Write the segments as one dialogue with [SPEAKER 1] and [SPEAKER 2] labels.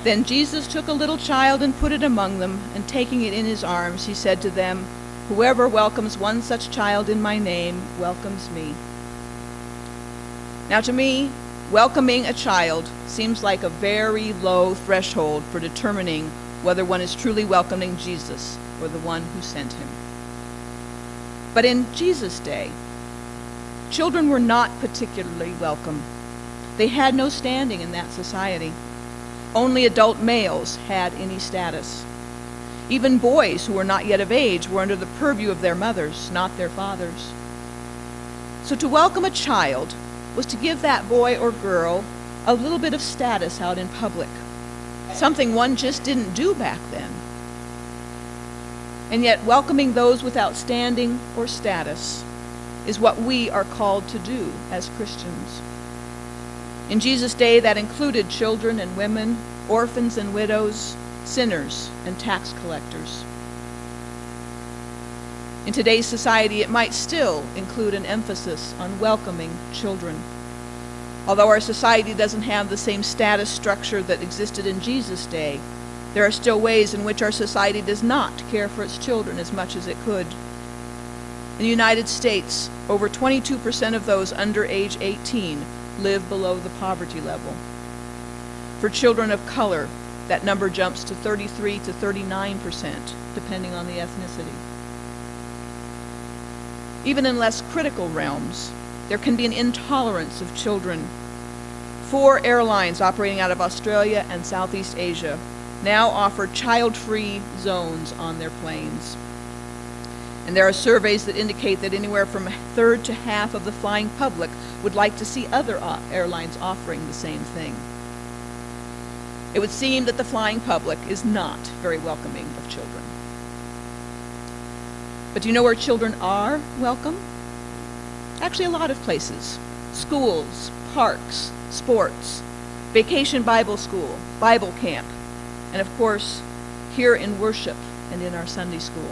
[SPEAKER 1] Then Jesus took a little child and put it among them, and taking it in his arms, he said to them, "Whoever welcomes one such child in my name welcomes me." Now to me, welcoming a child seems like a very low threshold for determining whether one is truly welcoming Jesus or the one who sent him. But in Jesus' day, children were not particularly welcome. They had no standing in that society. Only adult males had any status. Even boys who were not yet of age were under the purview of their mothers, not their fathers. So to welcome a child was to give that boy or girl a little bit of status out in public, something one just didn't do back then. And yet welcoming those without standing or status is what we are called to do as Christians. In Jesus' day, that included children and women, orphans and widows, sinners and tax collectors. In today's society, it might still include an emphasis on welcoming children. Although our society doesn't have the same status structure that existed in Jesus' day, there are still ways in which our society does not care for its children as much as it could. In the United States, over 22% of those under age 18 live below the poverty level. For children of color, that number jumps to 33 to 39%, depending on the ethnicity. Even in less critical realms, there can be an intolerance of children. 4 airlines operating out of Australia and Southeast Asia now offer child-free zones on their planes. And there are surveys that indicate that anywhere from a third to half of the flying public would like to see other airlines offering the same thing. It would seem that the flying public is not very welcoming of children. But do you know where children are welcome? Actually, a lot of places. Schools, parks, sports, vacation Bible school, Bible camp, and of course, here in worship and in our Sunday school.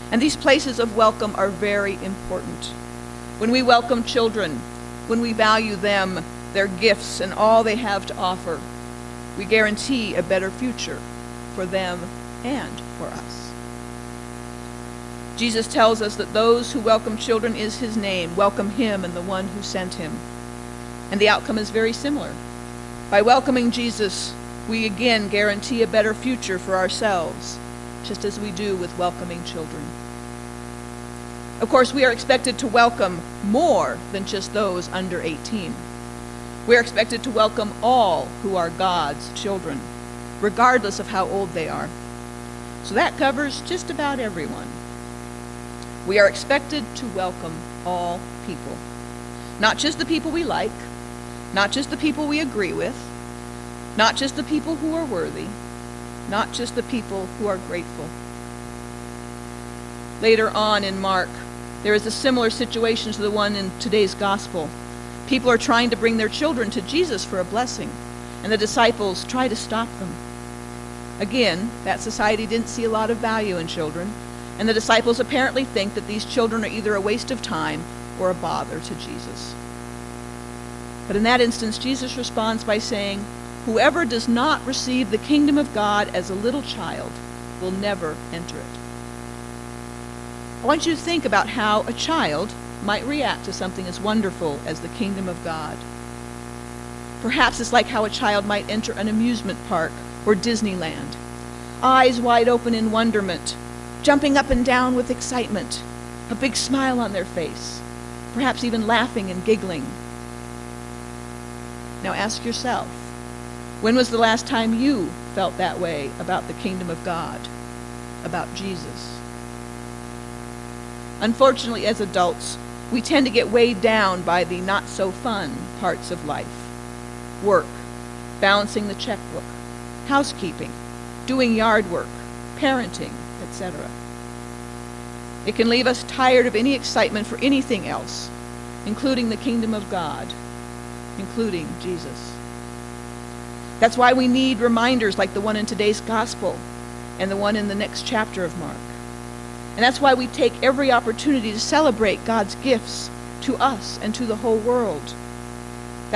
[SPEAKER 1] And these places of welcome are very important. When we welcome children, when we value them, their gifts, and all they have to offer, we guarantee a better future for them and for us. Jesus tells us that those who welcome children in his name welcome him and the one who sent him. And the outcome is very similar. By welcoming Jesus, we again guarantee a better future for ourselves, just as we do with welcoming children. Of course, we are expected to welcome more than just those under 18. We are expected to welcome all who are God's children, regardless of how old they are. So that covers just about everyone. We are expected to welcome all people. Not just the people we like, not just the people we agree with, not just the people who are worthy, not just the people who are grateful. Later on in Mark, there is a similar situation to the one in today's gospel. People are trying to bring their children to Jesus for a blessing, and the disciples try to stop them. Again, that society didn't see a lot of value in children, and the disciples apparently think that these children are either a waste of time or a bother to Jesus. But in that instance, Jesus responds by saying, "Whoever does not receive the kingdom of God as a little child will never enter it." I want you to think about how a child might react to something as wonderful as the kingdom of God. Perhaps it's like how a child might enter an amusement park or Disneyland, eyes wide open in wonderment, jumping up and down with excitement, a big smile on their face, perhaps even laughing and giggling. Now ask yourself, when was the last time you felt that way about the kingdom of God, about Jesus? Unfortunately, as adults, we tend to get weighed down by the not-so-fun parts of life. Work, balancing the checkbook, housekeeping, doing yard work, parenting, etc. It can leave us tired of any excitement for anything else, including the kingdom of God, including Jesus. That's why we need reminders like the one in today's gospel and the one in the next chapter of Mark. And that's why we take every opportunity to celebrate God's gifts to us and to the whole world.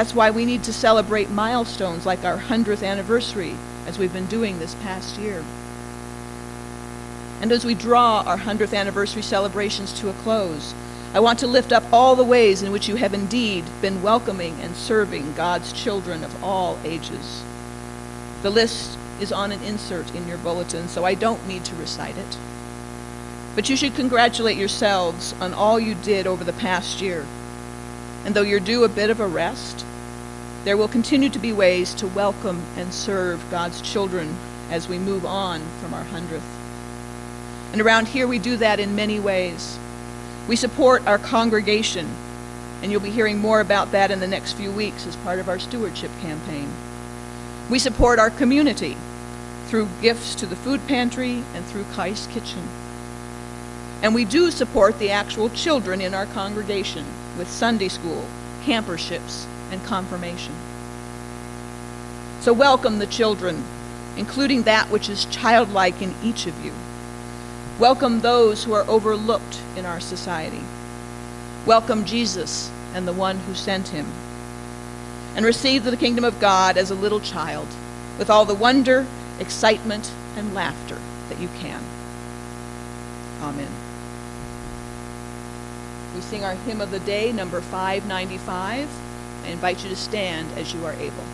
[SPEAKER 1] That's why we need to celebrate milestones like our 100th anniversary, as we've been doing this past year. And as we draw our 100th anniversary celebrations to a close, I want to lift up all the ways in which you have indeed been welcoming and serving God's children of all ages. The list is on an insert in your bulletin, so I don't need to recite it. But you should congratulate yourselves on all you did over the past year. And though you're due a bit of a rest, there will continue to be ways to welcome and serve God's children as we move on from our 100th. And around here we do that in many ways. We support our congregation, and you'll be hearing more about that in the next few weeks as part of our stewardship campaign. We support our community through gifts to the food pantry and through Kai's Kitchen. And we do support the actual children in our congregation with Sunday school, camperships, and confirmation. So welcome the children, including that which is childlike in each of you. Welcome those who are overlooked in our society. Welcome Jesus and the one who sent him. And receive the kingdom of God as a little child with all the wonder, excitement, and laughter that you can. Amen. We sing our hymn of the day, number 595. I invite you to stand as you are able.